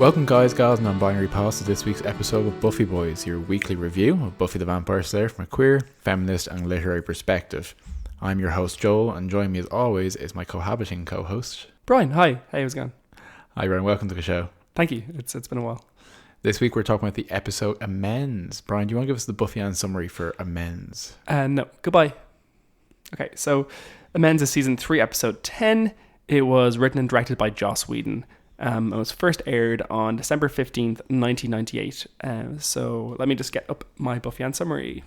Welcome guys, gals and non-binary pals to this week's episode of Buffy Boys, your weekly review of Buffy the Vampire Slayer from a queer, feminist and literary perspective. I'm your host Joel, and joining me as always is my cohabiting co-host Brian. Hi, hey, how's it going? Hi Brian, welcome to the show. Thank you, it's been a while. This week we're talking about the episode Amends. Brian, do you want to give us the Buffy Ann summary for Amends? No, goodbye. Okay, so Amends is season 3 episode 10. It was written and directed by Joss Whedon. It was first aired on December 15th, 1998. So let me just get up my Buffy Ann summary.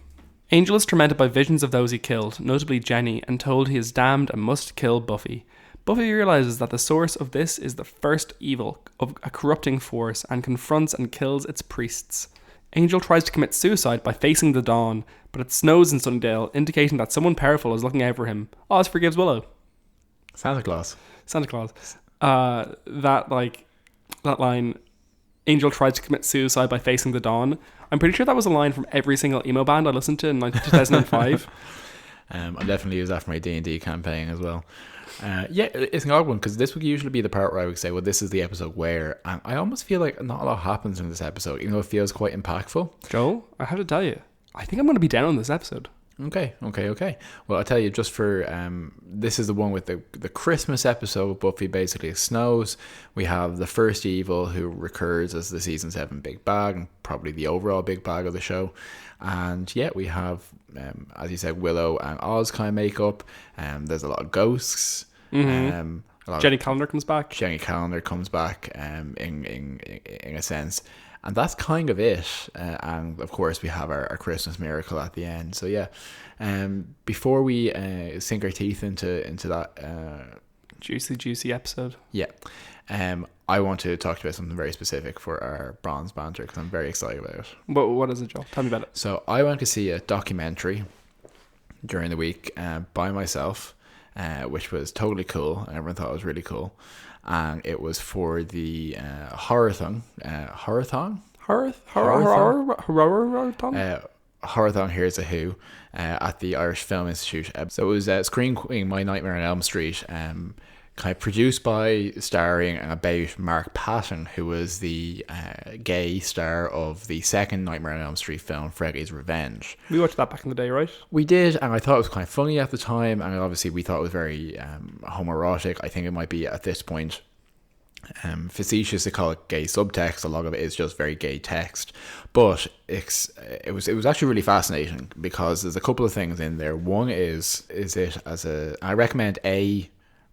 Angel is tormented by visions of those he killed, notably Jenny, and told he is damned and must kill Buffy. Buffy realizes that the source of this is the first evil of a corrupting force and confronts and kills its priests. Angel tries to commit suicide by facing the dawn, but it snows in Sunnydale, indicating that someone powerful is looking out for him. Oz forgives Willow. Santa Claus. That line, Angel tries to commit suicide by facing the dawn. I'm pretty sure that was a line from every single emo band I listened to in 2005. I'll definitely use that for my D&D campaign as well. Yeah, it's an odd one because this would usually be the part where I would say, well, this is the episode where, and I almost feel like not a lot happens in this episode, even though it feels quite impactful. Joel, I have to tell you, I think I'm going to be down on this episode. Okay. Well, I'll tell you, just for this is the one with the Christmas episode. Buffy basically snows. We have the first evil who recurs as the season 7 big bag and probably the overall big bag of the show. And yeah, we have, as you said, Willow and Oz kind of make up. There's a lot of ghosts. Mm-hmm. Jenny Calendar comes back. Jenny Calendar comes back in a sense. And that's kind of it. And of course, we have our Christmas miracle at the end. So yeah, before we sink our teeth into that juicy episode. Yeah, I want to talk about something very specific for our bronze banter because I'm very excited about it. What is it, Joel? Tell me about it. So I went to see a documentary during the week by myself, which was totally cool. Everyone thought it was really cool. And it was for the Horror-thon. Horror-thon? Here's a Who at the Irish Film Institute. So it was Screen Queen, My Nightmare on Elm Street, kind of produced by, starring, and about Mark Patton, who was the gay star of the second Nightmare on Elm Street film, Freddy's Revenge. We watched that back in the day, right? We did, and I thought it was kind of funny at the time, and obviously we thought it was very homoerotic. I think it might be, at this point, facetious to call it gay subtext. A lot of it is just very gay text, but it was actually really fascinating because there's a couple of things in there. One is it as I recommend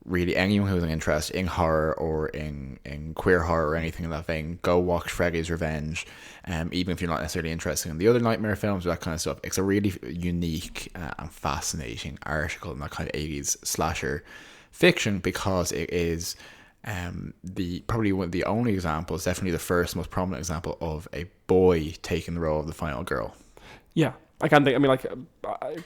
really anyone who's interested in horror or in queer horror or anything in that vein, go watch Freddy's Revenge. Even if you're not necessarily interested in the other Nightmare films or that kind of stuff, it's a really unique and fascinating article in that kind of 80s slasher fiction because it is probably one of the only examples, definitely the first most prominent example of a boy taking the role of the final girl. Yeah. I can't think. I mean,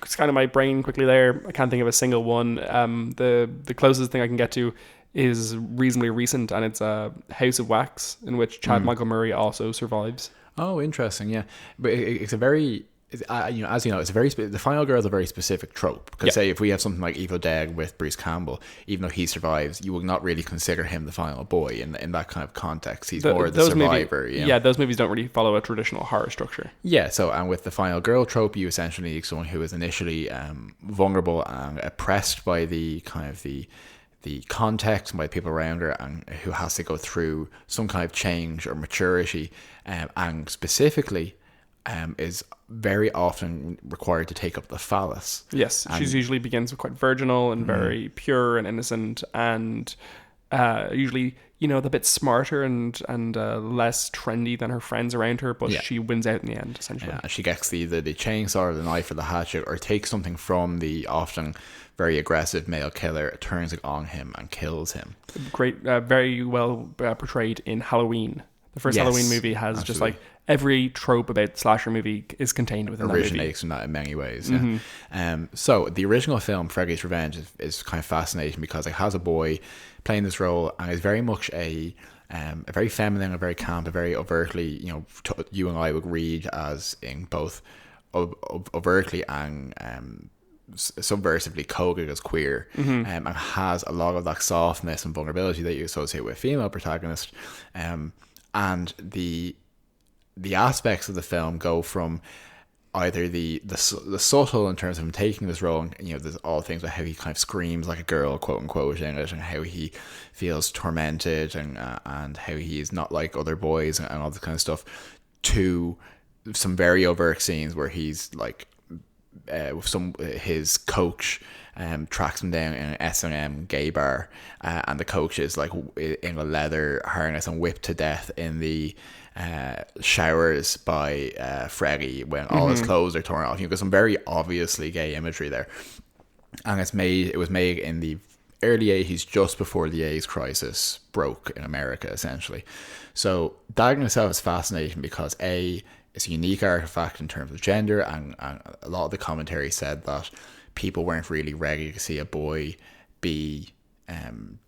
it's kind of my brain quickly there. I can't think of a single one. The closest thing I can get to is reasonably recent, and it's House of Wax, in which Chad Michael Murray also survives. Oh, interesting. Yeah, but it's a very, as you know, it's a very the final girl is a very specific trope. Because say if we have something like Evil Dead with Bruce Campbell, even though he survives, you will not really consider him the final boy in that kind of context. He's more the survivor. Those movies don't really follow a traditional horror structure. Yeah, so and with the final girl trope, you essentially need someone who is initially vulnerable and oppressed by the kind of the context, by people around her, and who has to go through some kind of change or maturity, and specifically is very often required to take up the phallus. Yes, she usually begins with quite virginal and very pure and innocent, and usually, a bit smarter and less trendy than her friends around her, but she wins out in the end, essentially. Yeah, she gets the chainsaw or the knife or the hatchet, or takes something from the often very aggressive male killer, turns it on him and kills him. Great, very well portrayed in Halloween. The first Halloween movie has just like every trope about slasher movie is contained within that movie. Originates from that in many ways. Yeah. So the original film Freddy's Revenge is kind of fascinating because it has a boy playing this role and is very much a very feminine, a very camp, a very overtly, you and I would read as in both overtly and subversively coded as queer, and has a lot of that softness and vulnerability that you associate with female protagonists. and the aspects of the film go from either the subtle in terms of him taking this role, and there's all things about how he kind of screams like a girl, quote unquote, in it, and how he feels tormented, and how he's not like other boys, and all this kind of stuff, to some very overt scenes where he's like with his coach tracks him down in an S&M gay bar, and the coach is like in a leather harness and whipped to death in the showers by Freddy when all his clothes are torn off. You've got some very obviously gay imagery there, and it was made in the early 80s, just before the AIDS crisis broke in America, essentially. So that in itself is fascinating because it's a unique artifact in terms of gender, and a lot of the commentary said that people weren't really ready to see a boy be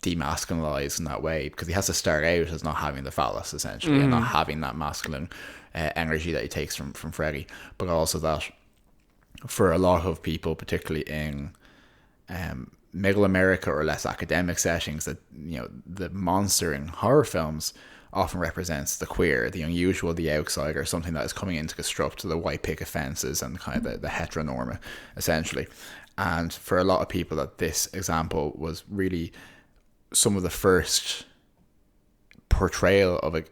demasculinized in that way, because he has to start out as not having the phallus, essentially, and not having that masculine energy that he takes from Freddy, but also that for a lot of people, particularly in middle America or less academic settings, that the monster in horror films often represents the queer, the unusual, the outsider, something that is coming in to disrupt the white picket fences and kind of the heteronorma, essentially. And for a lot of people, that this example was really some of the first portrayal of a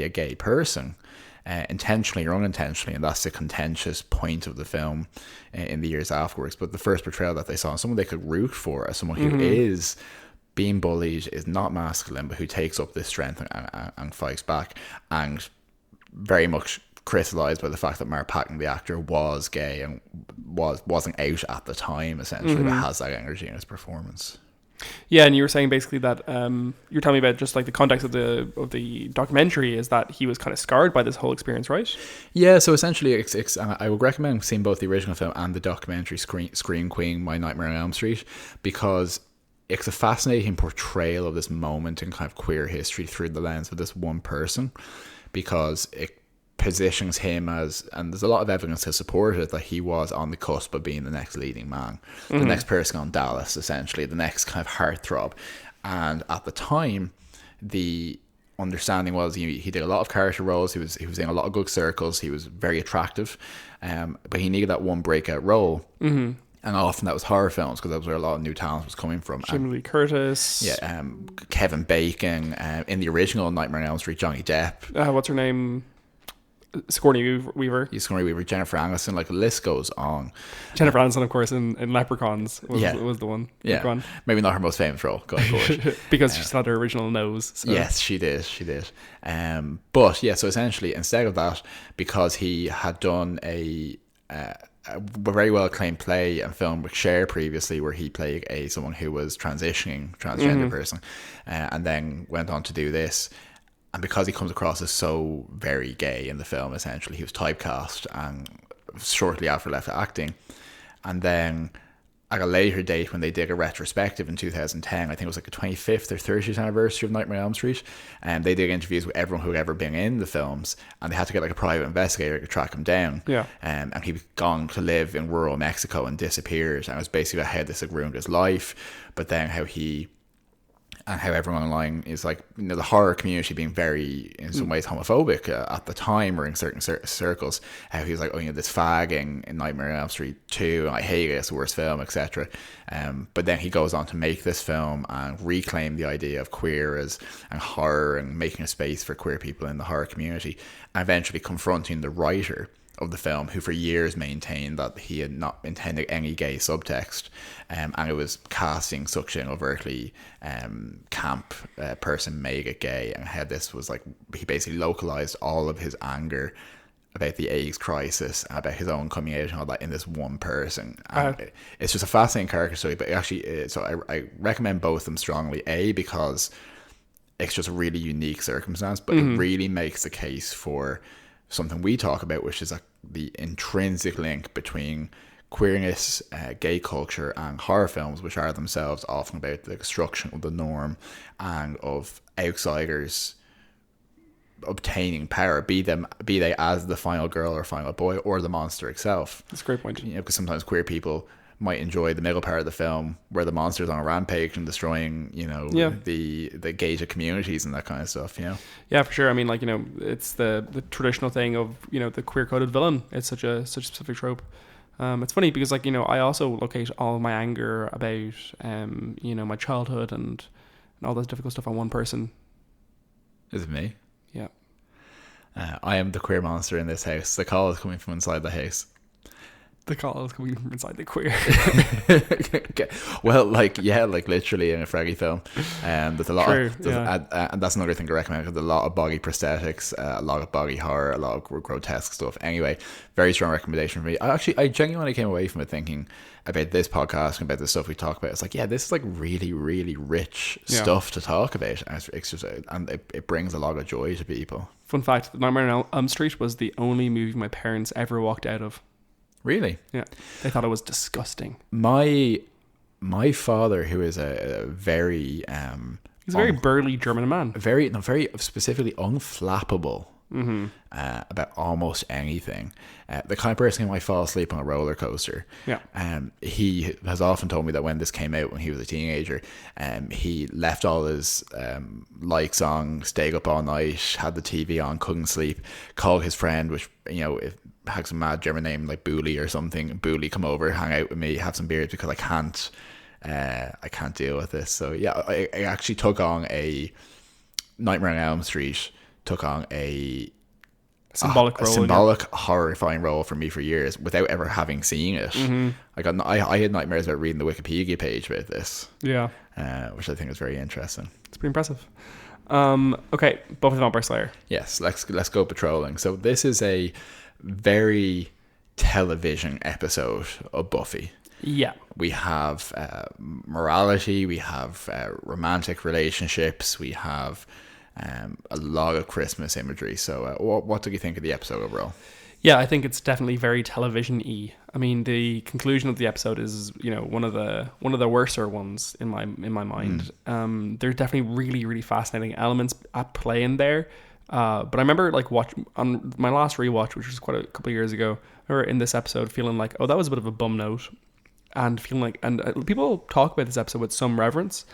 gay person, intentionally or unintentionally, and that's the contentious point of the film in the years afterwards. But the first portrayal that they saw, someone they could root for as someone who is being bullied, is not masculine, but who takes up this strength and fights back, and very much crystallized by the fact that Mark Patton, the actor, was gay and wasn't out at the time, essentially, but has that energy in his performance. Yeah, and you were saying basically that you're telling me about just like the context of the documentary is that he was kind of scarred by this whole experience, right? Yeah, so essentially, it's I would recommend seeing both the original film and the documentary Scream Queen, My Nightmare on Elm Street, because it's a fascinating portrayal of this moment in kind of queer history through the lens of this one person, because it positions him as, and there's a lot of evidence to support it, that he was on the cusp of being the next leading man, the next person on Dallas, essentially, the next kind of heartthrob. And at the time, the understanding was he did a lot of character roles, he was in a lot of good circles, he was very attractive, but he needed that one breakout role. And often that was horror films, because that was where a lot of new talent was coming from. Jamie Lee Curtis. Yeah, Kevin Bacon. In the original Nightmare on Elm Street, Johnny Depp. What's her name? Sigourney Weaver. Sigourney Weaver, Jennifer Aniston, like the list goes on. Jennifer Aniston, of course, in Leprechauns was the one. Yeah, Leprechaun. Maybe not her most famous role, going forward. Because she's had her original nose. So. Yes, she did. But yeah, so essentially, instead of that, because he had done a very well acclaimed play and film with Cher previously, where he played someone who was transgender person, and then went on to do this. And because he comes across as so very gay in the film, essentially, he was typecast, and shortly after left acting. And then at a later date, when they did a retrospective in 2010, I think it was like the 25th or 30th anniversary of Nightmare on Elm Street, and they did interviews with everyone who had ever been in the films, and they had to get like a private investigator to track him down. Yeah. And he was gone to live in rural Mexico and disappeared, and it was basically how this had ruined his life, but then how everyone online is like, the horror community being very, in some ways, homophobic at the time, or in certain circles, how he was like, this fag in Nightmare on Elm Street 2, and I hate it, it's the worst film, etc. But then he goes on to make this film and reclaim the idea of queer and horror, and making a space for queer people in the horror community, and eventually confronting the writer of the film, who for years maintained that he had not intended any gay subtext, and it was casting such an overtly camp person mega gay, and how this was like, he basically localized all of his anger about the AIDS crisis, about his own coming out and all that in this one person. And it's just a fascinating character story, but actually, so I recommend both of them strongly, because it's just a really unique circumstance, but it really makes the case for something we talk about, which is the intrinsic link between queerness, gay culture, and horror films, which are themselves often about the destruction of the norm and of outsiders obtaining power, be they as the final girl or final boy, or the monster itself. That's a great point. Because sometimes queer people might enjoy the middle part of the film where the monster's on a rampage and destroying, the gated communities and that kind of stuff, Yeah, for sure. I mean, like, it's the traditional thing of, the queer-coded villain. It's such a specific trope. It's funny because, like, I also locate all of my anger about, my childhood and all this difficult stuff on one person. Is it me? Yeah. I am the queer monster in this house. The call is coming from inside the house. The call is coming from inside the queer. Okay. Well, literally in a Freddy film. There's a lot and that's another thing to recommend, because there's a lot of body prosthetics, a lot of body horror, a lot of grotesque stuff. Anyway, very strong recommendation for me. I genuinely came away from it thinking about this podcast and about the stuff we talk about. It's like, this is like really, really rich stuff to talk about, and it's just it brings a lot of joy to people. Fun fact: Nightmare on Elm Street was the only movie my parents ever walked out of. Really? Yeah. They thought it was disgusting. My father, who is a very he's a very burly German man. Very specifically unflappable about almost anything. The kind of person who might fall asleep on a roller coaster. Yeah. He has often told me that when this came out when he was a teenager, he left all his lights on, stayed up all night, had the TV on, couldn't sleep, called his friend, which if had some mad German name like Bully or something. Bully, come over, hang out with me, have some beers, because I can't deal with this. So I actually took on a Nightmare on Elm Street, took on a symbolic horrifying role for me for years without ever having seen it. I had nightmares about reading the Wikipedia page about this, which I think is very interesting. It's pretty impressive. Okay, Buffy the Vampire Slayer. Yes, let's go patrolling. So this is a very television episode of Buffy. Yeah. We have morality, we have romantic relationships, we have a lot of Christmas imagery. So what do you think of the episode overall? Yeah, I think it's definitely very television-y. I mean, the conclusion of the episode is, one of the worser ones in my mind. There's definitely really, really fascinating elements at play in there. But I remember on my last rewatch, which was quite a couple of years ago, or in this episode, feeling like, that was a bit of a bum note, and feeling like, and people talk about this episode with some reverence,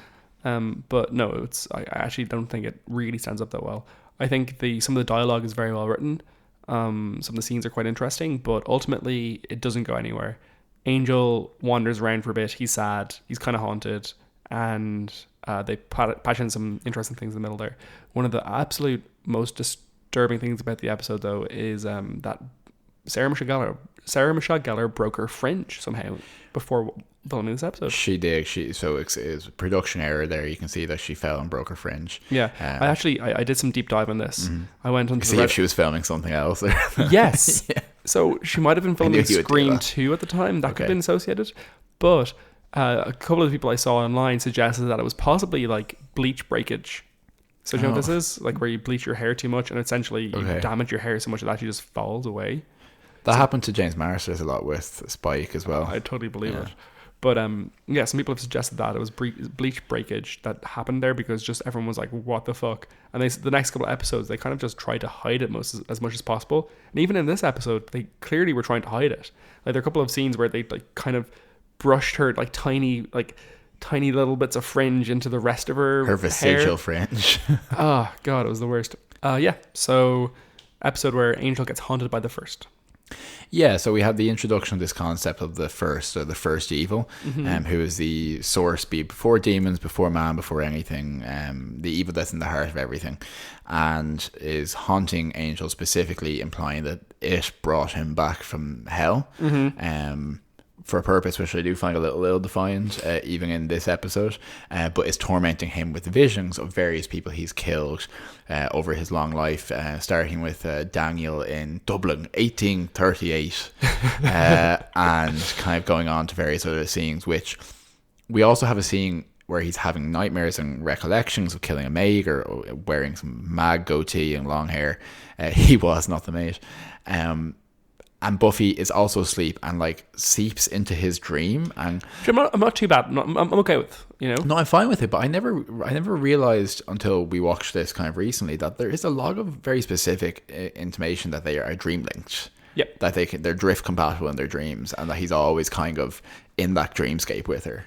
but no, I actually don't think it really stands up that well. I think some of the dialogue is very well written. Some of the scenes are quite interesting, but ultimately it doesn't go anywhere. Angel wanders around for a bit. He's sad. He's kind of haunted, and they patch in some interesting things in the middle there. One of the absolute most disturbing things about the episode, though, is that Sarah Michelle Gellar broke her fringe somehow before filming this episode. She did. So it's a production error there. You can see that she fell and broke her fringe. Yeah. I did some deep dive on this. I went on to see if she was filming something else there. Yes. Yeah. So she might have been filming Scream 2 at the time. That could have been associated. But a couple of the people I saw online suggested that it was possibly like bleach breakage. So do you know what this is? Like where you bleach your hair too much and essentially you damage your hair so much that it actually just falls away. That happened to James Marsters a lot with Spike as well. I totally believe it. But some people have suggested that it was bleach breakage that happened there because just everyone was like, what the fuck? And the next couple of episodes, they kind of just tried to hide it as much as possible. And even in this episode, they clearly were trying to hide it. Like there are a couple of scenes where they like kind of brushed her like tiny little bits of fringe into the rest of her vestigial hair. Fringe. Oh god, it was the worst. So episode where Angel gets haunted by the first. Yeah, so we have the introduction of this concept of the first, or the first evil, who is the source, before demons, before man, before anything, the evil that's in the heart of everything, and is haunting Angel, specifically implying that it brought him back from hell, for a purpose which I do find a little ill-defined, even in this episode, but is tormenting him with visions of various people he's killed over his long life, starting with Daniel in Dublin, 1838, and kind of going on to various other scenes, which we also have a scene where he's having nightmares and recollections of killing a maid, or wearing some mad goatee and long hair. He was, not the maid. And Buffy is also asleep and like seeps into his dream. And I'm not too bad. I'm okay with, No, I'm fine with it, but I never realized until we watched this kind of recently that there is a lot of very specific intimation that they are dream linked. Yep. That they're drift compatible in their dreams, and that he's always kind of in that dreamscape with her.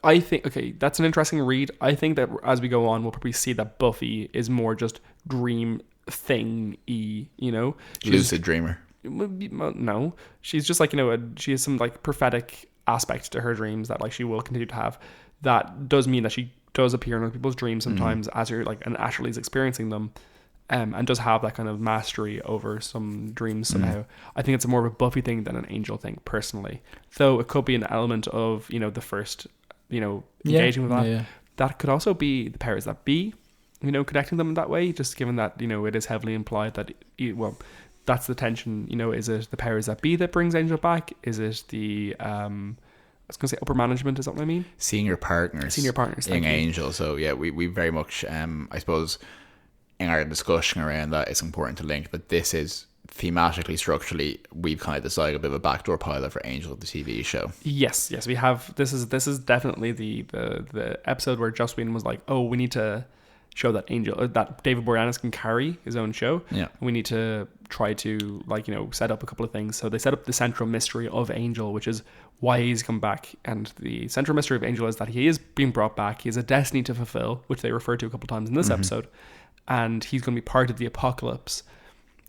I think, okay, that's an interesting read. I think that as we go on, we'll probably see that Buffy is more just dream thing-y, you know? Lucid dreamer. No. She's just like, you know, she has some like prophetic aspect to her dreams that like she will continue to have. That does mean that she does appear in other people's dreams sometimes as you're like, and actually is experiencing them. And does have that kind of mastery over some dreams somehow. I think it's more of a Buffy thing than an Angel thing, personally. Though it could be an element of, you know, the first, you know, engaging with that. Yeah. That could also be the powers that be, you know, connecting them in that way, just given that, you know, it is heavily implied that, well, that's the tension, you know, is it the powers that be that brings Angel back? Is it the, I was going to say upper management, is that what I mean? Senior partners. In Angel. So yeah, we very much, I suppose, in our discussion around that, it's important to link that this is thematically, structurally, we've kind of decided a bit of a backdoor pilot for Angel, the TV show. Yes, we have. This is definitely the episode where Joss Whedon was like, oh, we need to show that that David Boreanaz can carry his own show. Yeah, we need to try to, like, you know, set up a couple of things. So they set up the central mystery of Angel, which is why he's come back. And the central mystery of Angel is that he is being brought back. He has a destiny to fulfill, which they refer to a couple of times in this episode. And he's going to be part of the apocalypse.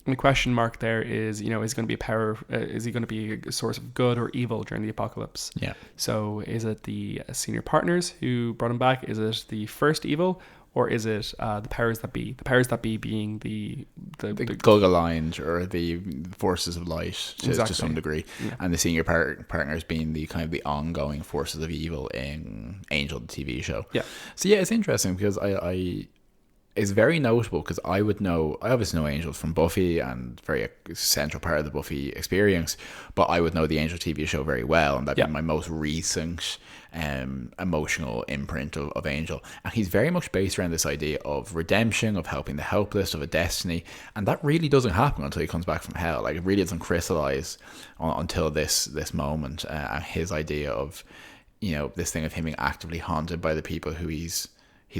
And the question mark there is, you know, is he going to be a source of good or evil during the apocalypse? Yeah. So is it the senior partners who brought him back? Is it the first evil? Or is it the powers that be? The powers that be being the Gulga lines or the forces of light to some degree. Yeah. And the senior partners being the kind of the ongoing forces of evil in Angel, the TV show. Yeah. So yeah, it's interesting because it's very notable because I obviously know Angel from Buffy and very central part of the Buffy experience, but I would know the Angel TV show very well, and that'd be my most recent emotional imprint of Angel. And he's very much based around this idea of redemption, of helping the helpless, of a destiny, and that really doesn't happen until he comes back from hell. Like, it really doesn't crystallize until this moment, and his idea of, you know, this thing of him being actively haunted by the people who he's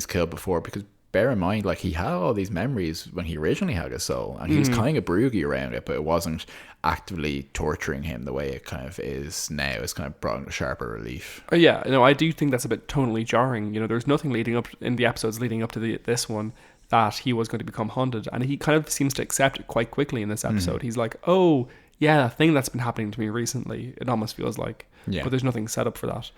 killed before. Because bear in mind, like, he had all these memories when he originally had his soul, and he was kind of broogy around it, but it wasn't actively torturing him the way it kind of is now. It's kind of brought a sharper relief. Oh yeah, no, I do think that's a bit tonally jarring. You know, there's nothing leading up in the episodes leading up to this one that he was going to become haunted, and he kind of seems to accept it quite quickly in this episode. He's like, oh yeah, that thing that's been happening to me recently, it almost feels like, but there's nothing set up for that.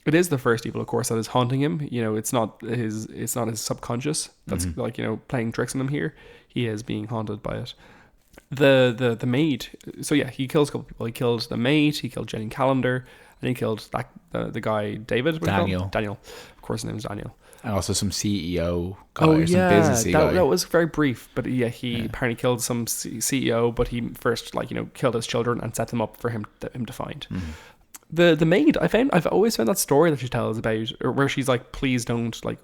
It is the first evil, of course, that is haunting him. You know, it's not his subconscious that's like, you know, playing tricks on him here. He is being haunted by it. The maid. So yeah, he kills a couple people. He killed the maid. He killed Jenny Calendar, and he killed the guy David. Daniel. Of course, his name is Daniel. And also some CEO guy, some business guy. That was very brief, but yeah, he apparently killed some CEO, but he first, like, you know, killed his children and set them up for him to find. The maid, I've always found that story that she tells about, or where she's like, please don't, like,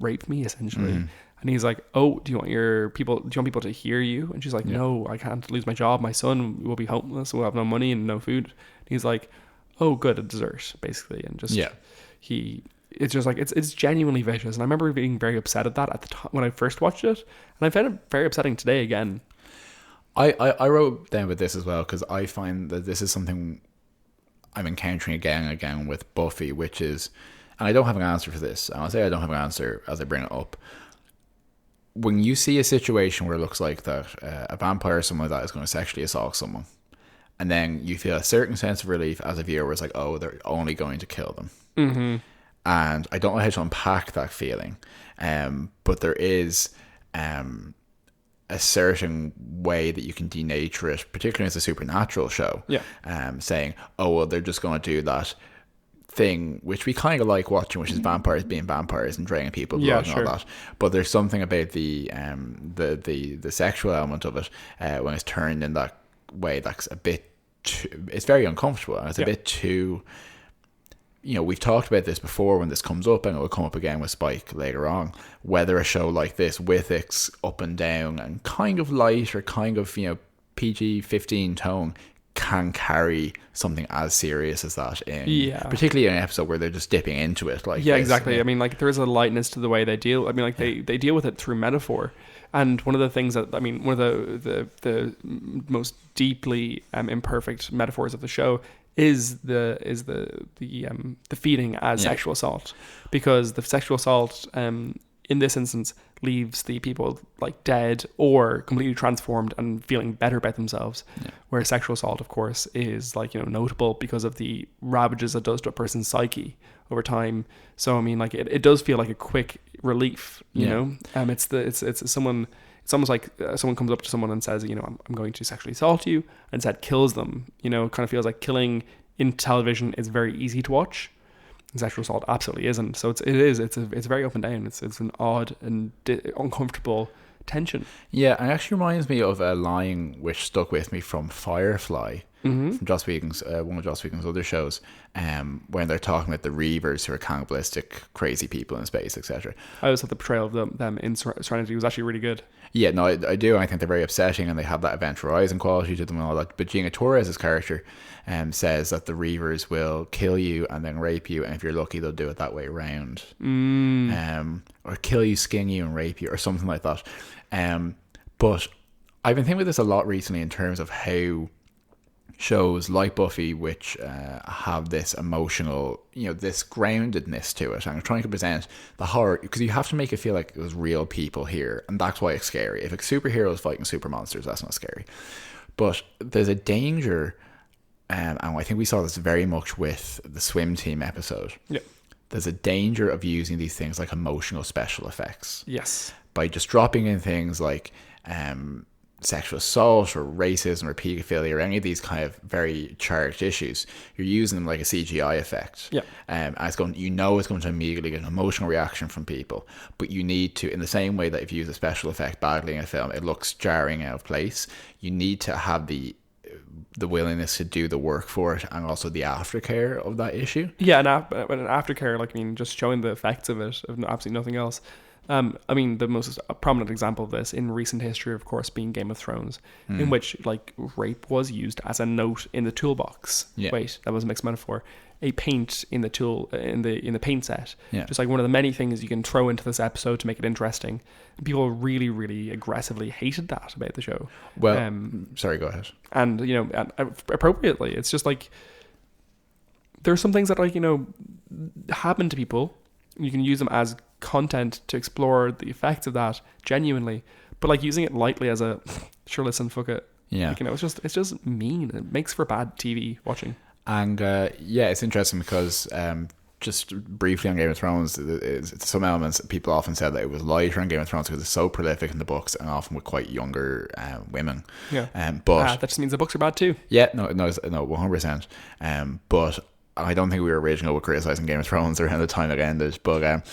rape me, essentially. And he's like, oh, do you want people to hear you? And she's like, no, I can't lose my job. My son will be homeless. We'll have no money and no food. And he's like, oh, good, a dessert, basically. And just, it's just like, it's genuinely vicious. And I remember being very upset at that at the time when I first watched it. And I found it very upsetting today again. I wrote down with this as well, because I find that this is something I'm encountering again and again with Buffy, which is, and I don't have an answer for this, and I'll say I don't have an answer as I bring it up. When you see a situation where it looks like that a vampire or someone like that is going to sexually assault someone, and then you feel a certain sense of relief as a viewer where it's like, oh, they're only going to kill them. And I don't know how to unpack that feeling, but there is a certain way that you can denature it, particularly as a supernatural show. Saying, oh, well, they're just going to do that thing which we kind of like watching, which is vampires being vampires and draining people blood and all that. But there's something about the sexual element of it when it's turned in that way that's a bit too, it's very uncomfortable, and it's a bit too, you know, we've talked about this before when this comes up, and it will come up again with Spike later on, whether a show like this with its up and down and kind of light or kind of, you know, PG-15 tone can carry something as serious as that particularly in an episode where they're just dipping into it exactly. I mean, like, there is a lightness to the way they deal. I mean, like, they deal with it through metaphor. And one of the things that, I mean, one of the most deeply imperfect metaphors of the show is the feeding as sexual assault, because the sexual assault in this instance leaves the people like dead or completely transformed and feeling better about themselves, where sexual assault, of course, is like, you know, notable because of the ravages it does to a person's psyche over time. So I mean, like, it does feel like a quick relief, you know. It's someone. It's almost like someone comes up to someone and says, you know, I'm going to sexually assault you, and instead kills them. You know, it kind of feels like killing in television is very easy to watch. Sexual assault absolutely isn't. So it's very up and down. It's an odd and uncomfortable tension. Yeah, and it actually reminds me of a line which stuck with me from Firefly, from Joss Whedon's one of Joss Whedon's other shows, when they're talking about the Reavers, who are cannibalistic, crazy people in space, etc. I always thought the portrayal of them in Serenity was actually really good. Yeah, no, I do. I think they're very upsetting, and they have that Event Horizon quality to them and all that. But Gina Torres' character says that the Reavers will kill you and then rape you, and if you're lucky, they'll do it that way around. Or kill you, skin you, and rape you, or something like that. But I've been thinking about this a lot recently in terms of how shows like Buffy, which have this emotional, you know, this groundedness to it, and are trying to present the horror, because you have to make it feel like it was real people here, and that's why it's scary. If it's superheroes fighting super monsters, that's not scary. But there's a danger, and I think we saw this very much with the Swim Team episode. Yeah. There's a danger of using these things like emotional special effects. Yes. By just dropping in things like sexual assault or racism or pedophilia or any of these kind of very charged issues, you're using them like a CGI effect. Yeah. And it's going, you know, it's going to immediately get an emotional reaction from people, but you need to, in the same way that if you use a special effect badly in a film, it looks jarring, out of place, you need to have the willingness to do the work for it, and also the aftercare of that issue. Yeah, and an aftercare, like, I mean, just showing the effects of it, of absolutely nothing else. I mean, the most prominent example of this in recent history, of course, being Game of Thrones, in which, like, rape was used as a note in the toolbox. Yeah. Wait, that was a mixed metaphor. A paint in the tool in the paint set. Yeah. Just like one of the many things you can throw into this episode to make it interesting. People really, really aggressively hated that about the show. Well, sorry, go ahead. And, you know, appropriately, it's just like, there are some things that, like, you know, happen to people. You can use them as content to explore the effects of that genuinely, but like using it lightly as a sure, listen, fuck it. Yeah, like, you know, it's just mean. It makes for bad TV watching. And yeah, it's interesting because just briefly on Game of Thrones, it's some elements people often said that it was lighter on Game of Thrones because it's so prolific in the books and often with quite younger women. Yeah, but that just means the books are bad too. Yeah, no, 100%. But I don't think we were original with criticising Game of Thrones around the time it ended, but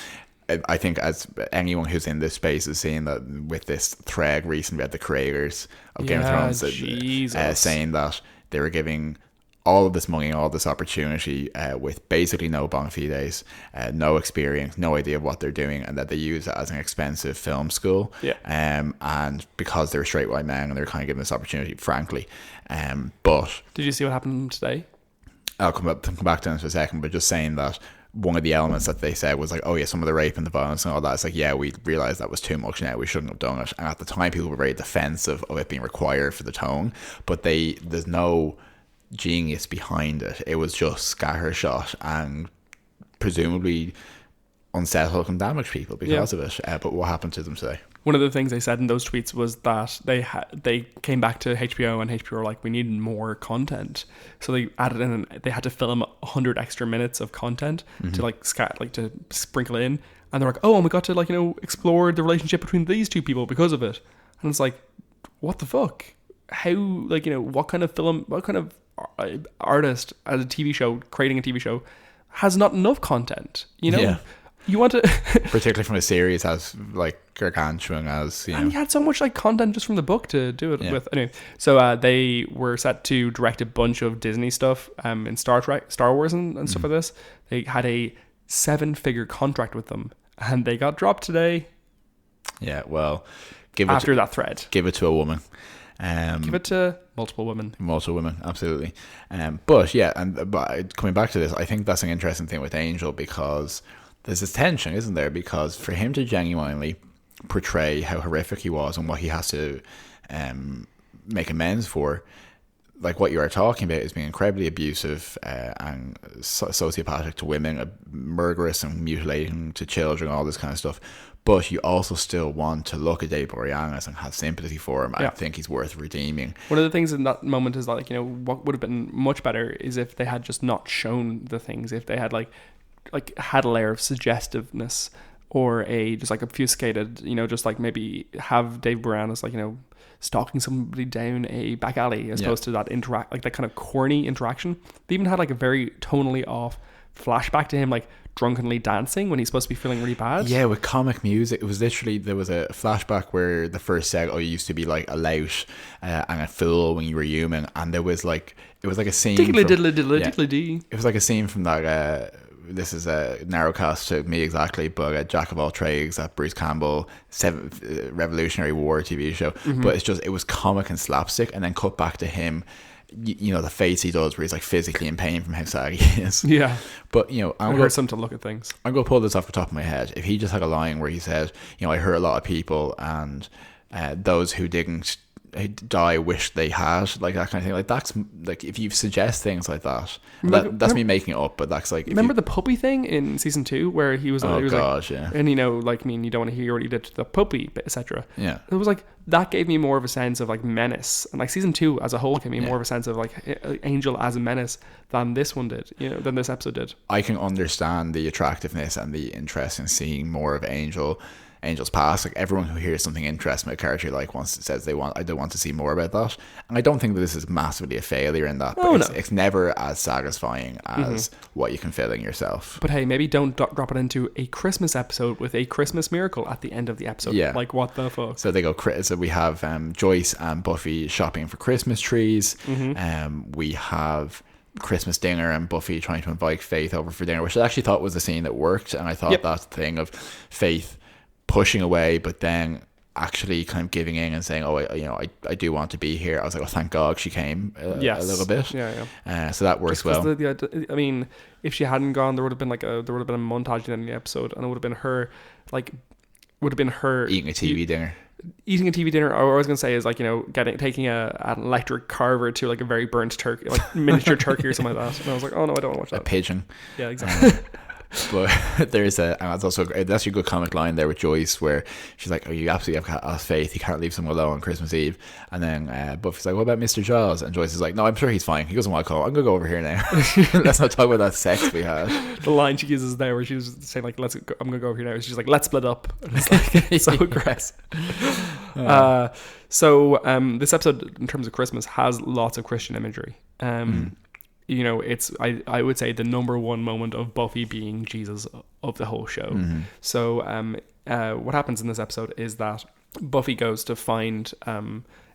I think as anyone who's in this space is seeing that with this thread recently about the creators of Game of Thrones saying that they were giving all of this money, all this opportunity with basically no bona fides, no experience, no idea of what they're doing, and that they use it as an expensive film school. Yeah. And because they're straight white men and they're kind of given this opportunity, frankly. But did you see what happened today? I'll come back to it in a second, but just saying that one of the elements that they said was like, oh yeah, some of the rape and the violence and all that, it's like, yeah, we realised that was too much now, we shouldn't have done it. And at the time people were very defensive of it being required for the tone, but there's no genius behind it. It was just scattershot and presumably unsettled and damaged people because of it. But what happened to them today? One of the things they said in those tweets was that they came back to HBO and HBO were like, we need more content, so they added in. They had to film 100 extra minutes of content to sprinkle in, and they're like, oh, and we got to, like, you know, explore the relationship between these two people because of it. And it's like, what the fuck? How, like, you know, what kind of film, what kind of artist as a TV show creating a TV show has not enough content? You know. Yeah. You want to particularly from a series as like gargantuan as, you know. And you had so much like content just from the book to do it with. Anyway, so they were set to direct a bunch of Disney stuff in Star Wars and stuff like this. They had a 7-figure contract with them, and they got dropped today. Yeah, well, after that thread, give it to a woman. Give it to multiple women. Multiple women, absolutely. But coming back to this, I think that's an interesting thing with Angel, because there's this tension, isn't there? Because for him to genuinely portray how horrific he was and what he has to make amends for, like what you are talking about, is being incredibly abusive and sociopathic to women, murderous and mutilating to children, all this kind of stuff. But you also still want to look at Dave Boreanaz and have sympathy for him. I think he's worth redeeming. One of the things in that moment is that, like, what would have been much better is if they had just not shown the things, if they had like had a layer of suggestiveness, or just like obfuscated, just like maybe have Dave Boreanaz like, stalking somebody down a back alley, as opposed to that that kind of corny interaction. They even had like a very tonally off flashback to him like drunkenly dancing when he's supposed to be feeling really bad. Yeah, with comic music. It was literally, there was a flashback where the first said, you used to be like a lout and a fool when you were human, and there was like, it was like a scene Diddly-diddly-diddly-diddly-dee. It was like a scene from that this is a narrowcast to me exactly, but Jack of All Trades, that Bruce Campbell Revolutionary War TV show. But it was comic and slapstick, and then cut back to him, the face he does where he's like physically in pain from how sad he is. Yeah. But I hurt some to look at things. I'm going to pull this off the top of my head. If he just had a line where he said, I hurt a lot of people, and those who didn't die wish they had, like that kind of thing. Like, that's like, if you suggest things like that, that's me making it up, but that's like, remember the puppy thing in season 2 where he was yeah, and you don't want to hear what he did to the puppy, etc. Yeah, it was like, that gave me more of a sense of like menace, and like season 2 as a whole gave me more of a sense of like Angel as a menace than this one did, than this episode did. I can understand the attractiveness and the interest in seeing more of Angel's past. Like, everyone who hears something interesting about a character I don't want to see more about that. And I don't think that this is massively a failure in that, but it's never as satisfying as what you can fill in yourself. But hey, maybe don't drop it into a Christmas episode with a Christmas miracle at the end of the episode. Yeah, like, what the fuck. So we have Joyce and Buffy shopping for Christmas trees. We have Christmas dinner and Buffy trying to invite Faith over for dinner, which I actually thought was a scene that worked. And I thought that thing of Faith pushing away, but then actually kind of giving in and saying, I do want to be here. I was like, thank God she came a little bit. So that works well. I mean, if she hadn't gone, there would have been a montage at the end of the episode, and it would have been her eating a TV dinner. Or what I was going to say is, like, taking an electric carver to like a very burnt turkey, like miniature turkey or something like that. And I was like, oh no, I don't want to watch that. A pigeon. Yeah, exactly. But that's actually a good comic line there with Joyce, where she's like, you absolutely have to ask Faith, you can't leave someone alone on Christmas Eve. And then Buffy's like, what about Mr. Jaws? And Joyce is like, no, I'm sure he's fine, he doesn't want to call, I'm gonna go over here now. Let's not talk about that sex we had. The line she uses there, where she was saying like, I'm gonna go over here now, she's like, let's split up. And it's like, so aggressive. This episode, in terms of Christmas, has lots of Christian imagery. It's I would say the number one moment of Buffy being Jesus of the whole show. So what happens in this episode is that Buffy goes to find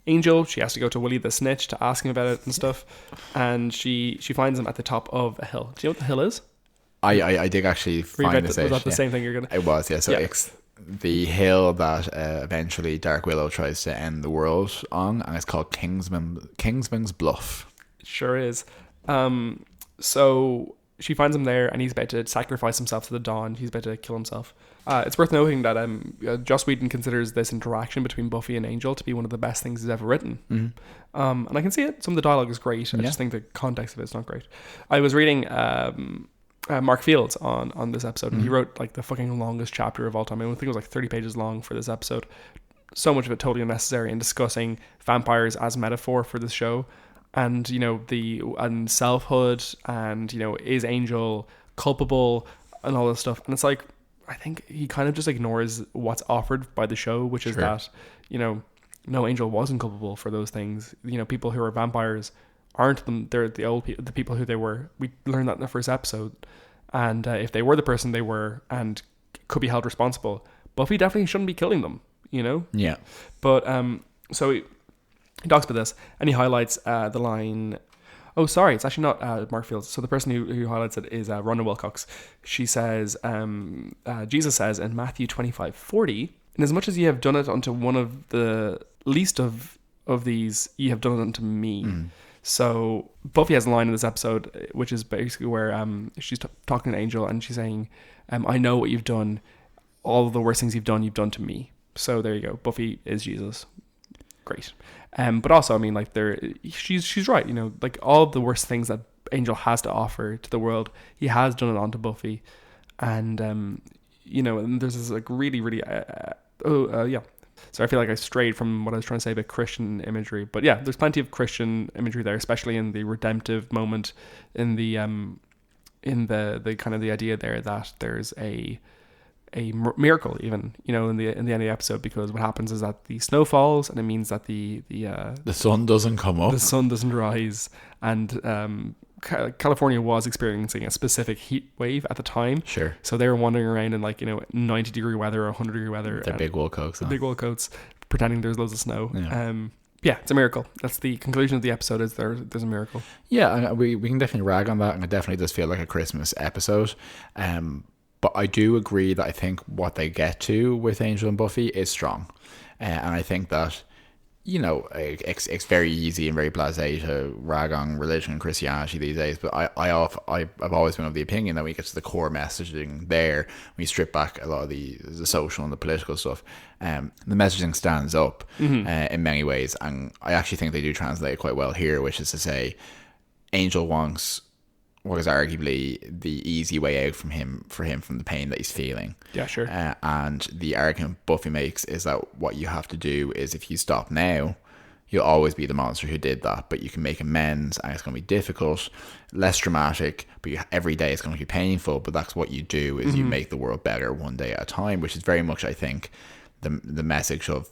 Angel. She has to go to Willie the Snitch to ask him about it and stuff, and she finds him at the top of a hill. Do you know what the hill is? I did actually find this out. Was that the same thing you're gonna? It was, yeah. So it's the hill that eventually Dark Willow tries to end the world on, and it's called Kingsman's Bluff. It sure is. So she finds him there, and he's about to sacrifice himself to the dawn. He's about to kill himself. It's worth noting that Joss Whedon considers this interaction between Buffy and Angel to be one of the best things he's ever written. And I can see it. Some of the dialogue is great. I just think the context of it's not great. I was reading Mark Fields on this episode, and he wrote like the fucking longest chapter of all time. I think it was like 30 pages long for this episode. So much of it totally unnecessary, in discussing vampires as metaphor for this show. And and selfhood, and is Angel culpable, and all this stuff. And it's like, I think he kind of just ignores what's offered by the show, which is that no, Angel wasn't culpable for those things. People who are vampires aren't them. They're the people who they were. We learned that in the first episode. And if they were the person they were and could be held responsible, Buffy definitely shouldn't be killing them. Yeah. But so he talks about this, and he highlights the line. Oh, sorry, it's actually not Mark Fields. So the person who highlights it is Rhonda Wilcox. She says, Jesus says in Matthew 25:40, "Inasmuch as ye have done it unto one of the least of of these ye have done it unto me. So Buffy has a line in this episode, which is basically where she's talking to Angel, and she's saying, I know what you've done. All of the worst things you've done to me. So there you go. Buffy is Jesus. Great. But also, I mean, like, she's right. You know, like, all of the worst things that Angel has to offer to the world, he has done it onto Buffy. And, you know, and there's this, like, really, really... So I feel like I strayed from what I was trying to say about Christian imagery. But yeah, there's plenty of Christian imagery there, especially in the redemptive moment, in the kind of the idea there that there's a miracle, even, you know, in the end of the episode, because what happens is that the snow falls, and it means that the sun doesn't come up, the sun doesn't rise, and California was experiencing a specific heat wave at the time. Sure. So they were wandering around in, like, you know, 90-degree weather or 100-degree weather. The big wool coats. Big wool coats, pretending there's loads of snow. Yeah. Yeah, it's a miracle. That's the conclusion of the episode, is there's a miracle. Yeah, we can definitely rag on that, and it definitely does feel like a Christmas episode. But I do agree that I think what they get to with Angel and Buffy is strong. And I think that, you know, it's very easy and very blasé to rag on religion and Christianity these days, but I've always been of the opinion that when you get to the core messaging there, when you strip back a lot of the social and the political stuff, the messaging stands up in many ways, and I actually think they do translate quite well here, which is to say, Angel wants what is arguably the easy way out from him from the pain that he's feeling. Yeah, sure. And the argument Buffy makes is that what you have to do is, if you stop now, you'll always be the monster who did that, but you can make amends, and it's going to be difficult, less dramatic, but every day it's going to be painful, but that's what you do, is you make the world better one day at a time, which is very much, I think, the message of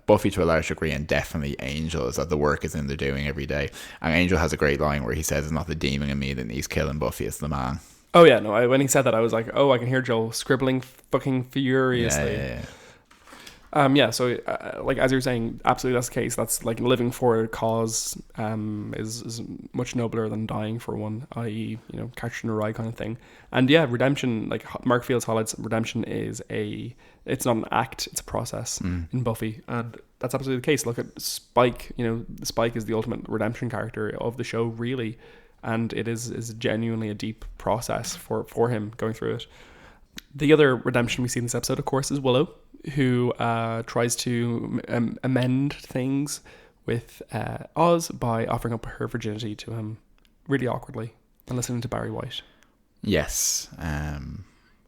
Buffy to a large degree, and definitely Angel, is that the work is in the doing every day. And Angel has a great line where he says, it's not the demon in me that needs killing, Buffy, it's the man. Oh yeah, no, when he said that, I was like, oh, I can hear Joel scribbling fucking furiously. Yeah. So like, as you were saying, absolutely that's the case. That's like living for a cause is much nobler than dying for one, i.e., you know, catching a ride kind of thing. And yeah, redemption, like Mark Fields highlights, redemption is it's not an act, it's a process in Buffy, and that's absolutely the case. Look at Spike. You know, Spike is the ultimate redemption character of the show, really, and it is genuinely a deep process for him going through it. The other redemption we see in this episode, of course, is Willow, who tries to amend things with Oz by offering up her virginity to him really awkwardly and listening to Barry White. Yes.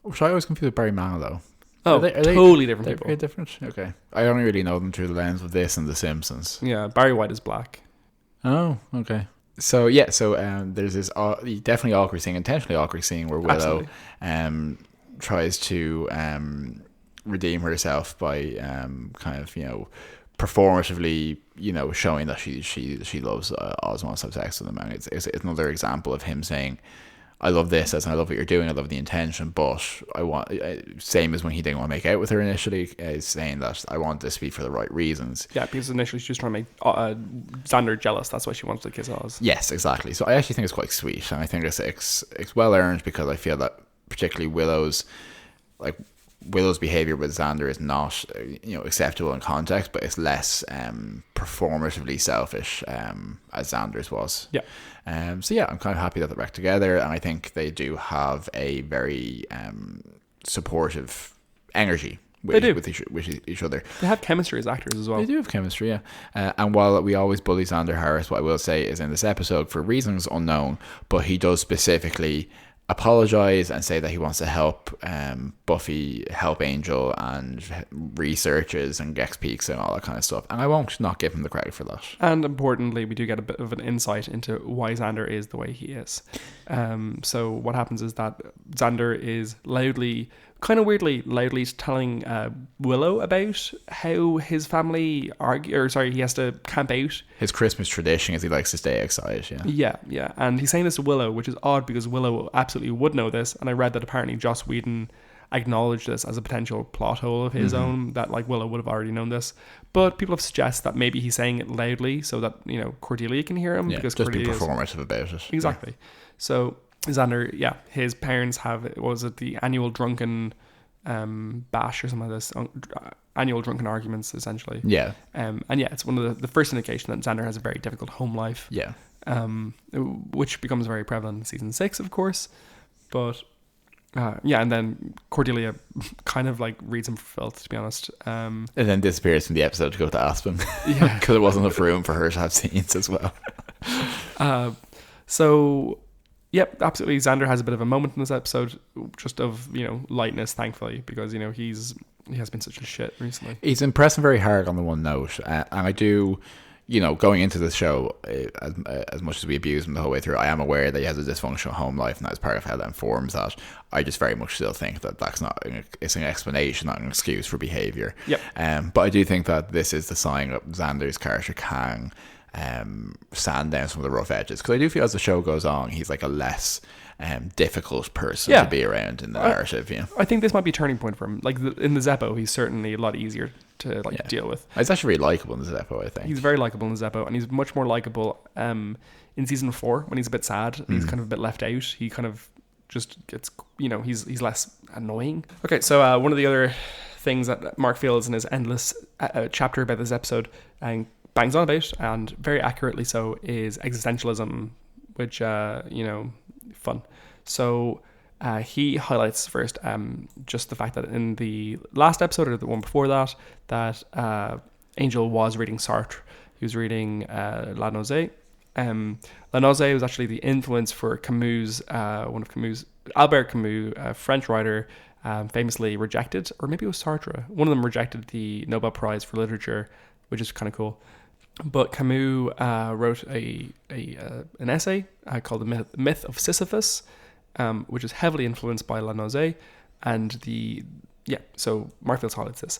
Which I always confuse with Barry Manilow. Oh, are they totally different people. Very different? Okay. I only really know them through the lens of this and The Simpsons. Yeah, Barry White is black. Oh, okay. So, yeah, there's this definitely awkward scene, intentionally awkward scene, where Willow tries to redeem herself by kind of, you know, performatively, you know, showing that she loves Oz, wants to have sex with him, and it's another example of him saying, I love this, as in I love what you're doing, I love the intention, but I want, same as when he didn't want to make out with her initially, is saying that I want this to be for the right reasons. Yeah, because initially she was trying to make Xander jealous, that's why she wants to kiss Oz. Yes, exactly. So I actually think it's quite sweet, and I think it's well earned, because I feel that particularly Willow's behavior with Xander is not, you know, acceptable in context, but it's less performatively selfish as Xander's was. Yeah. So yeah, I'm kind of happy that they're back together, and I think they do have a very supportive energy with each other. They have chemistry as actors as well. They do have chemistry, yeah. And while we always bully Xander Harris, what I will say is in this episode, for reasons unknown, but he does specifically apologize and say that he wants to help Buffy, help Angel, and researches and Gex Peaks and all that kind of stuff, and I won't not give him the credit for that. And importantly, we do get a bit of an insight into why Xander is the way he is. So what happens is that Xander is kind of weirdly loudly telling Willow about how his family he has to camp out. His Christmas tradition is he likes to stay outside, Yeah. And he's saying this to Willow, which is odd because Willow absolutely would know this. And I read that apparently Joss Whedon acknowledged this as a potential plot hole of his own, that like Willow would have already known this. But people have suggested that maybe he's saying it loudly so that, you know, Cordelia can hear him. Yeah, because just Cordelia be performative about it. Exactly. Yeah. So Xander, his parents have, was it the annual drunken bash or something like this, annual drunken arguments, essentially. Yeah. And yeah, it's one of the first indication that Xander has a very difficult home life. Yeah. Which becomes very prevalent in season 6, of course. But yeah, and then Cordelia kind of like reads him for filth, to be honest. And then disappears from the episode to go to Aspen. Yeah. Because there wasn't enough room for her to have scenes as well. So, yep, absolutely. Xander has a bit of a moment in this episode, just of, lightness, thankfully, because, he has been such a shit recently. He's impressing very hard on the one note. And I do, going into this show, as much as we abuse him the whole way through, I am aware that he has a dysfunctional home life, and that's part of how that informs that. I just very much still think that that's not, it's an explanation, not an excuse for behaviour. Yep. But I do think that this is the sign that Xander's character can sand down some of the rough edges, because I do feel as the show goes on, he's like a less difficult person to be around in the narrative. I think this might be a turning point for him. Like in the Zeppo, he's certainly a lot easier to deal with. He's actually really likable in the Zeppo, I think. He's very likable in the Zeppo, and he's much more likable in season 4 when he's a bit sad and he's kind of a bit left out. He kind of just gets, he's less annoying. Okay, so one of the other things that Mark feels in his endless chapter about this episode and bangs on about, and very accurately so, is existentialism, which fun. So he highlights first just the fact that in the last episode, or the one before that Angel was reading Sartre. He was reading La Nausée. La Nausée was actually the influence for Camus, Albert Camus, a French writer, famously rejected, or maybe it was Sartre. One of them rejected the Nobel Prize for Literature, which is kind of cool. But Camus wrote an essay called The Myth of Sisyphus, which is heavily influenced by La Nausée, and so Marfield highlights this.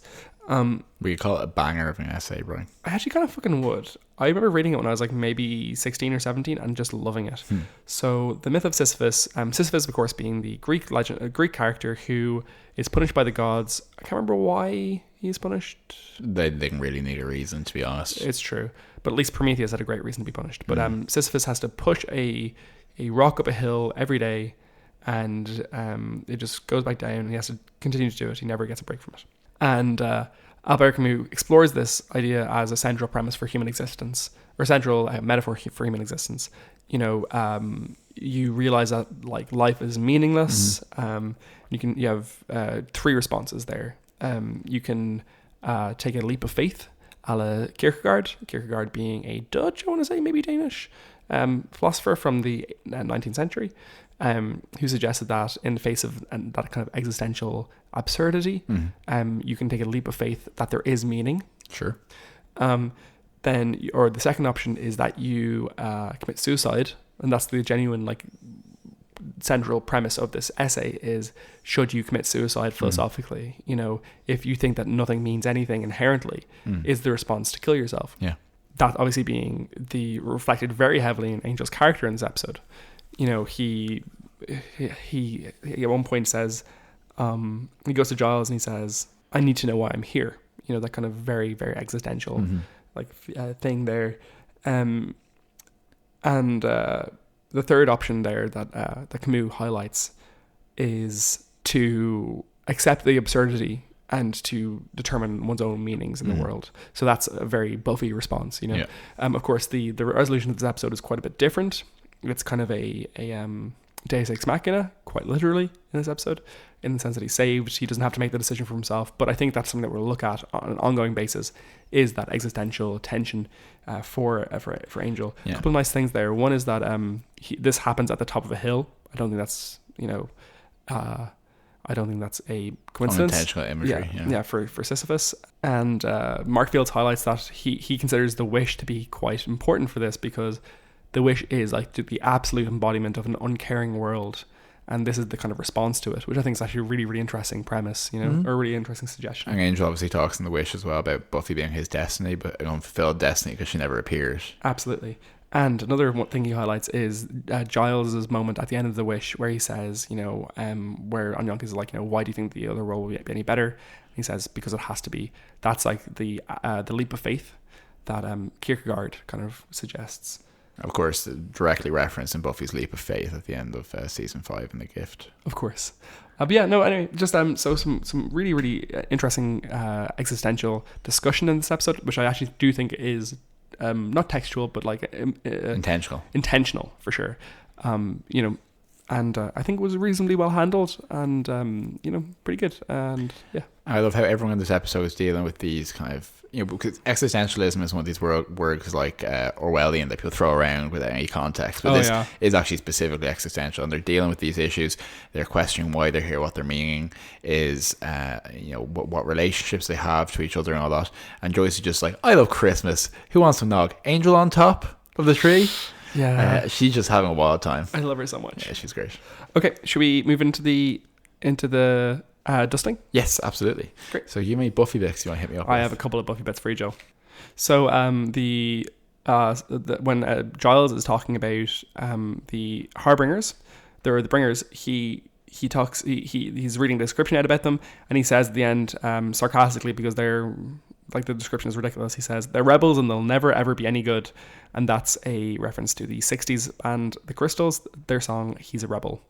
We could call it a banger of an essay, Brian. I actually kind of fucking would. I remember reading it when I was like maybe 16 or 17 and just loving it. So The Myth of Sisyphus, Sisyphus of course being the Greek legend, a Greek character who is punished by the gods. I can't remember why he's punished. They didn't really need a reason, to be honest. It's true. But at least Prometheus had a great reason to be punished. But Sisyphus has to push a rock up a hill every day, and it just goes back down, and he has to continue to do it. He never gets a break from it. And Albert Camus explores this idea as a central premise for human existence, or central metaphor for human existence. You realize that like life is meaningless. You have 3 responses there. You can take a leap of faith, a la Kierkegaard being a Dutch, I want to say, maybe Danish, philosopher from the 19th century, who suggested that in the face of that kind of existential absurdity, you can take a leap of faith that there is meaning. Sure. Then, or the second option is that you commit suicide, and that's the genuine central premise of this essay is, should you commit suicide philosophically? If you think that nothing means anything inherently, is the response to kill yourself? Yeah. That obviously being reflected very heavily in Angel's character in this episode. He at one point says, he goes to Giles and he says, I need to know why I'm here. That kind of very, very existential thing there. And the third option there that Camus highlights is to accept the absurdity and to determine one's own meanings in the world. So that's a very Buffy response, Yeah. Of course, the resolution of this episode is quite a bit different. It's kind of a Deus Ex Machina, quite literally, in this episode, in the sense that he's saved. He doesn't have to make the decision for himself. But I think that's something that we'll look at on an ongoing basis, is that existential tension for Angel. Yeah. A couple of nice things there. One is that this happens at the top of a hill. I don't think that's a coincidence. Unintentional imagery. Yeah, for Sisyphus. And Mark Fields highlights that he considers the wish to be quite important for this, because the wish is like the absolute embodiment of an uncaring world, and this is the kind of response to it, which I think is actually a really, really interesting premise, or a really interesting suggestion. And Angel obviously talks in the wish as well about Buffy being his destiny, but an unfulfilled destiny because she never appears. Absolutely. And another thing he highlights is Giles's moment at the end of the wish, where he says, where Anyanka is like, why do you think the other role will be any better? And he says, because it has to be. That's like the leap of faith that Kierkegaard kind of suggests. Of course, directly referenced in Buffy's Leap of Faith at the end of season 5 in The Gift. Of course. But yeah, no, anyway, just so some really, really interesting existential discussion in this episode, which I actually do think is not textual, but like intentional for sure. You know, and I think it was reasonably well handled and you know, pretty good. And yeah, I love how everyone in this episode is dealing with these kind of, you know, because existentialism is one of these words like Orwellian that people throw around without any context, but this is actually specifically existential, and they're dealing with these issues. They're questioning why they're here, what their meaning is, you know, what relationships they have to each other and all that. And Joyce is just like, I love Christmas. Who wants some nog? Angel on top of the tree. Yeah, she's just having a wild time. I love her so much. Yeah, she's great. Okay, should we move into the dusting? Yes, absolutely. Great. So you made Buffy Bits. You want to hit me up? I have a couple of Buffy Bits for you, Joe. So when Giles is talking about the Harbingers, they're the Bringers. He's reading the description out about them, and he says at the end, sarcastically, because they're like, the description is ridiculous, he says, they're rebels and they'll never ever be any good. And that's a reference to the 60s band The Crystals, their song He's a Rebel.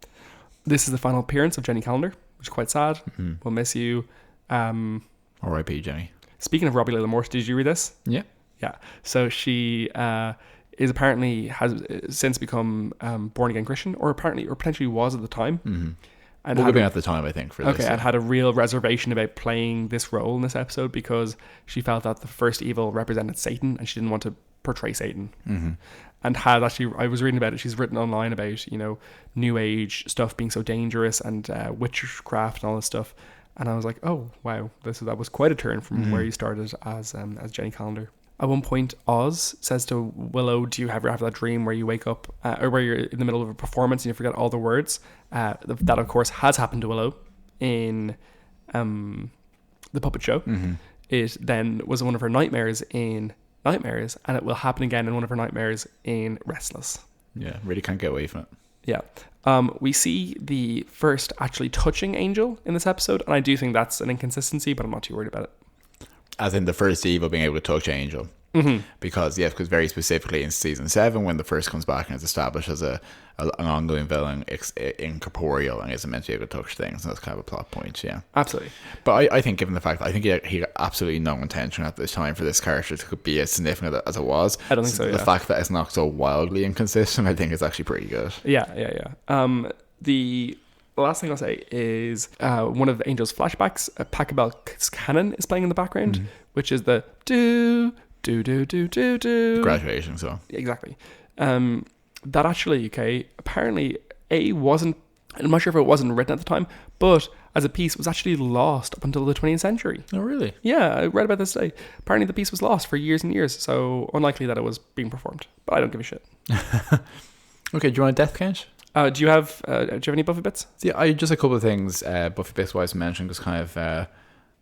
This is the final appearance of Jenny Calendar, which is quite sad. Mm-hmm. We'll miss you. R.I.P. Jenny. Speaking of Robbie Littlemore, did you read this? Yeah. So she is apparently has since become born again Christian, or potentially was at the time. Mm-hmm. And would have been at the time, I think, for this. Okay, and had a real reservation about playing this role in this episode because she felt that the first evil represented Satan, and she didn't want to portray Satan. Mm-hmm. And had actually, I was reading about it. She's written online about, you know, New Age stuff being so dangerous and witchcraft and all this stuff. And I was like, oh wow, that was quite a turn from where you started as Jenny Calendar. At one point, Oz says to Willow, do you ever have that dream where you wake up or where you're in the middle of a performance and you forget all the words? That, of course, has happened to Willow in the puppet show. Mm-hmm. It then was one of her nightmares in Nightmares, and it will happen again in one of her nightmares in Restless. Yeah, really can't get away from it. Yeah. We see the first actually touching Angel in this episode, and I do think that's an inconsistency, but I'm not too worried about it. As in the first evil being able to touch Angel. Mm-hmm. Because very specifically in season 7, when the first comes back and is established as an ongoing villain, it's incorporeal and isn't meant to be able to touch things, and that's kind of a plot point. Yeah, absolutely. But I think, given the fact that I think he got absolutely no intention at this time for this character to be as significant as it was. I don't think so. The fact that it's not so wildly inconsistent, I think, is actually pretty good. Yeah. The last thing I'll say is one of Angel's flashbacks, Pachelbel's canon is playing in the background, which is the do. Graduation song. Exactly. That actually, apparently wasn't, I'm not sure if it wasn't written at the time, but as a piece was actually lost up until the 20th century. Oh, really? Yeah, I read about this today. Apparently the piece was lost for years and years, so unlikely that it was being performed. But I don't give a shit. Okay, do you want a death count? Do you have any Buffy Bits? Yeah, just a couple of things Buffy Bits wise mentioned, just kind of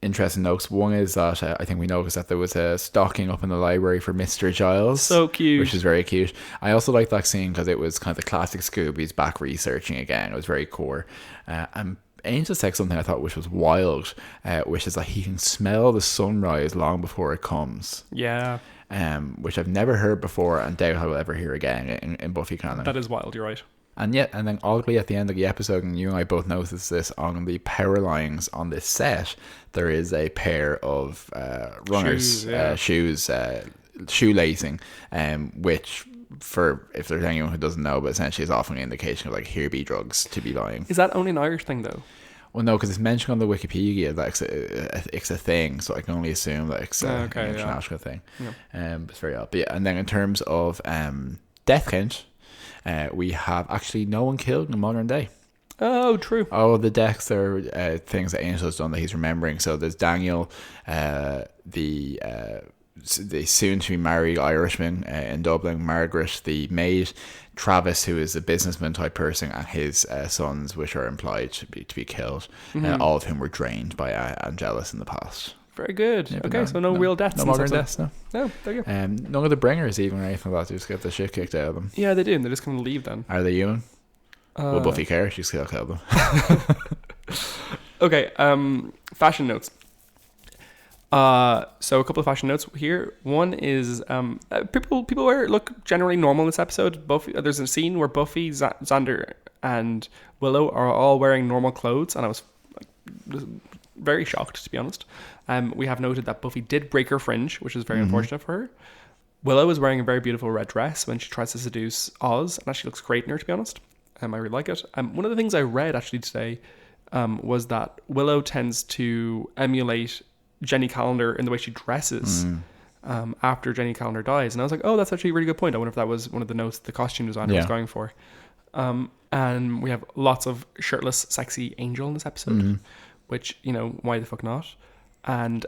interesting notes. One is that I think we noticed that there was a stocking up in the library for Mr. Giles. So cute. Which is very cute. I also like that scene because it was kind of the classic Scooby's back researching again. It was very core. And Angel said something I thought which was wild, which is that he can smell the sunrise long before it comes. Yeah. Which I've never heard before and doubt I will ever hear again in Buffy canon. That is wild, you're right. And then oddly at the end of the episode, and you and I both noticed this, on the power lines on this set, there is a pair of runners, shoes, shoelacing, which, for if there's anyone who doesn't know, but essentially is often an indication of like here be drugs to be lying. Is that only an Irish thing though? Well, no, because it's mentioned on the Wikipedia that it's a thing, so I can only assume that it's an international thing. Yeah. It's very odd. But yeah, and then in terms of death count, we have actually no one killed in the modern day. Oh, true. Oh, the deaths are things that Angel has done that he's remembering. So there's Daniel, the soon-to-be married Irishman in Dublin, Margaret, the maid, Travis, who is a businessman type person, and his sons, which are implied to be killed. All of whom were drained by Angelus in the past. Very good. Yeah, okay, so no real deaths. No modern deaths, no. No, there you go. None of the bringers even or anything like that. They just get the shit kicked out of them. Yeah, they do. And they're just going to leave then. Are they human? Will Buffy care? She's still kill them. Okay, fashion notes. So a couple of fashion notes here. One is people look generally normal in this episode. Buffy, there's a scene where Buffy, Xander, and Willow are all wearing normal clothes, and I was very shocked, to be honest. We have noted that Buffy did break her fringe, which is very unfortunate for her. Willow is wearing a very beautiful red dress when she tries to seduce Oz, and actually looks great in her, to be honest. I really like it. One of the things I read actually today was that Willow tends to emulate Jenny Calendar in the way she dresses after Jenny Calendar dies. And I was like, oh, that's actually a really good point. I wonder if that was one of the notes the costume designer was going for. And we have lots of shirtless, sexy Angel in this episode, which, you know, why the fuck not? And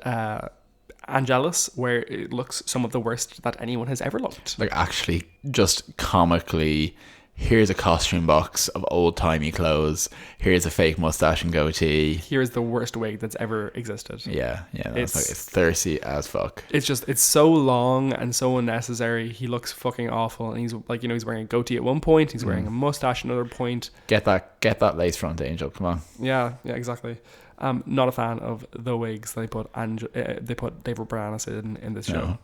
Angelus, where it looks some of the worst that anyone has ever looked. Like, actually, just comically, here's a costume box of old-timey clothes. Here's a fake mustache and goatee. Here's the worst wig that's ever existed. Yeah. It's thirsty as fuck. It's so long and so unnecessary. He looks fucking awful, and he's like, you know, he's wearing a goatee at one point. He's wearing a mustache at another point. Get that lace front, Angel. Come on. Yeah, exactly. Not a fan of the wigs they put David Boreanaz in this show.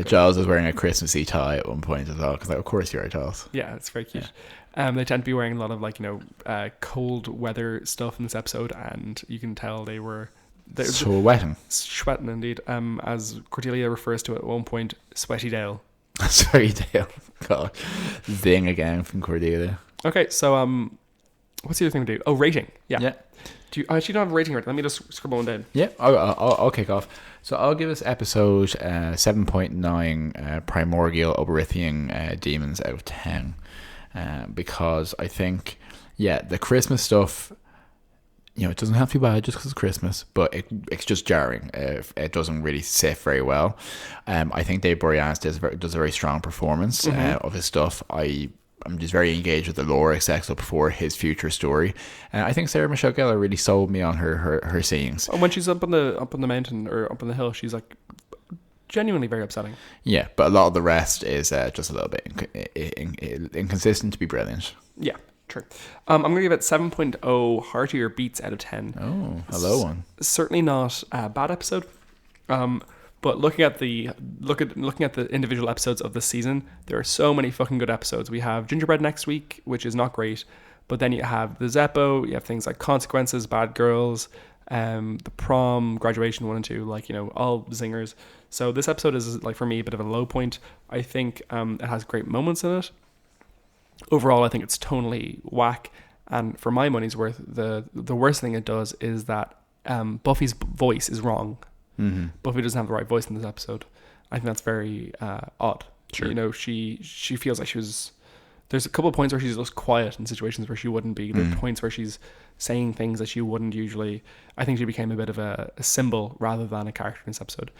Giles is wearing a Christmassy tie at one point as well, because of course you are, Giles. Yeah, it's very cute. They tend to be wearing a lot of, like, you know, cold weather stuff in this episode, and you can tell they're sweating indeed. As Cordelia refers to it at one point, Sweaty Dale. Sorry, Dale. God, zing again from Cordelia. Okay, so what's the other thing to do? Oh, rating. Yeah. I actually don't have a rating right. Let me just scribble one down. Yeah, I'll kick off. So I'll give this episode 7.9 primordial Oberithian demons out of 10. Because I think, the Christmas stuff, you know, it doesn't have to be bad just because it's Christmas, but it's just jarring. It doesn't really sit very well. I think Dave Boreanaz does a very strong performance of his stuff. I'm just very engaged with the lore it sets up for his future story. I think Sarah Michelle Gellar really sold me on her scenes. And when she's up on the mountain or up on the hill, she's like genuinely very upsetting. Yeah, but a lot of the rest is just a little bit inconsistent to be brilliant. Yeah, true. I'm going to give it 7.0 heartier beats out of 10. Oh, a low one. Certainly not a bad episode. But looking at the individual episodes of this season, there are so many fucking good episodes. We have Gingerbread next week, which is not great, but then you have the Zeppo, you have things like Consequences, Bad Girls, the Prom, Graduation 1 and 2, like, you know, all zingers. So this episode is, like, for me, a bit of a low point. I think it has great moments in it. Overall, I think it's tonally whack, and for my money's worth, the worst thing it does is that Buffy's voice is wrong. Buffy doesn't have the right voice in this episode. I think that's very odd. Sure. You know, she feels like there's a couple of points where she's just quiet in situations where she wouldn't be. There are points where she's saying things that she wouldn't usually. I think she became a bit of a symbol rather than a character in this episode.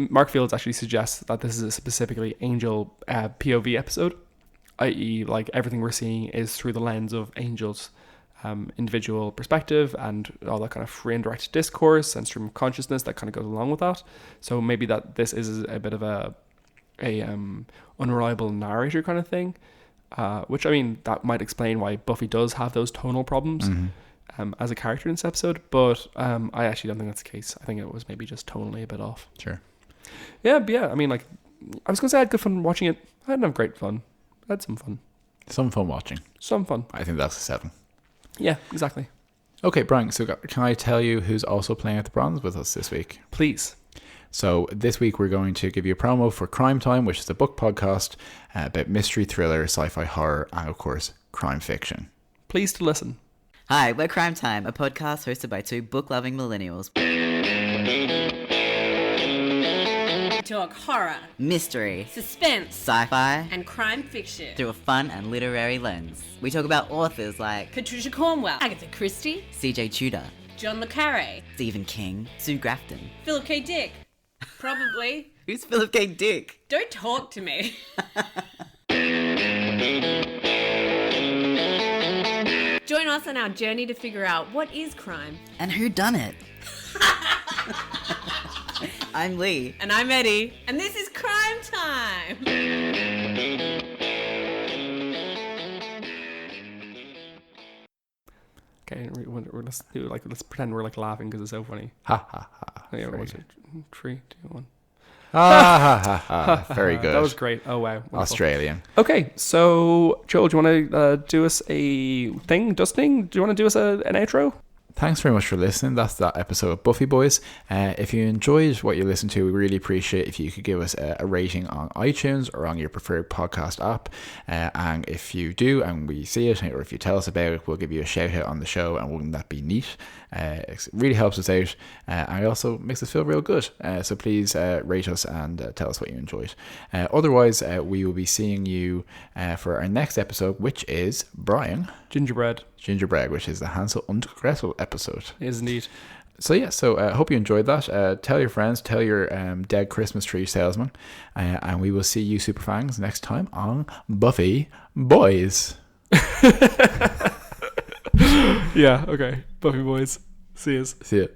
Mark Fields actually suggests that this is a specifically Angel POV episode, i.e. like everything we're seeing is through the lens of Angel's individual perspective and all that kind of free and direct discourse and stream of consciousness that kind of goes along with that. So maybe that this is a bit of a unreliable narrator kind of thing, which, I mean, that might explain why Buffy does have those tonal problems as a character in this episode, but I actually don't think that's the case. I think it was maybe just tonally a bit off. Sure. Yeah, but yeah, I mean, like, I was going to say I had good fun watching it. I didn't have great fun. I had some fun. Some fun watching. Some fun. I think that's a 7. Yeah, exactly. Okay, Brian, so can I tell you who's also playing at the Bronze with us this week? Please. So this week we're going to give you a promo for Crime Time, which is a book podcast about mystery, thriller, sci-fi, horror, and of course, crime fiction. Please to listen. Hi, we're Crime Time, a podcast hosted by two book-loving millennials. Talk horror, Mystery, suspense, sci-fi, and crime fiction through a fun and literary lens. We talk about authors like Patricia Cornwell, Agatha Christie, C.J. Tudor, John le Carré, Stephen King, Sue Grafton. Philip K. Dick. Probably. Who's Philip K. Dick? Don't talk to me. Join us on our journey to figure out what is crime. And who done it? I'm Lee. And I'm Eddie. And this is Crime Time. Okay, let's pretend we're like laughing because it's so funny. Ha ha ha. Yeah, 3, 2, 1. Very good. That was great. Oh, wow. Wonderful. Australian. Okay, so Joel, do you want to do us a thing? Dusting, do you want to do us an outro? Thanks very much for listening. That's that episode of Buffy Boys. If you enjoyed what you listened to, we really appreciate if you could give us a rating on iTunes or on your preferred podcast app. And if you do and we see it, or if you tell us about it, we'll give you a shout out on the show, and wouldn't that be neat? It really helps us out, and it also makes us feel real good. So please rate us and tell us what you enjoyed. Otherwise, we will be seeing you for our next episode, which is Brian Gingerbread, which is the Hansel und Gretel episode. Is indeed. So yeah, I hope you enjoyed that. Tell your friends, tell your dead Christmas tree salesman, and we will see you superfangs next time on Buffy Boys. Yeah, okay. Buffy Boys. See yous. See ya.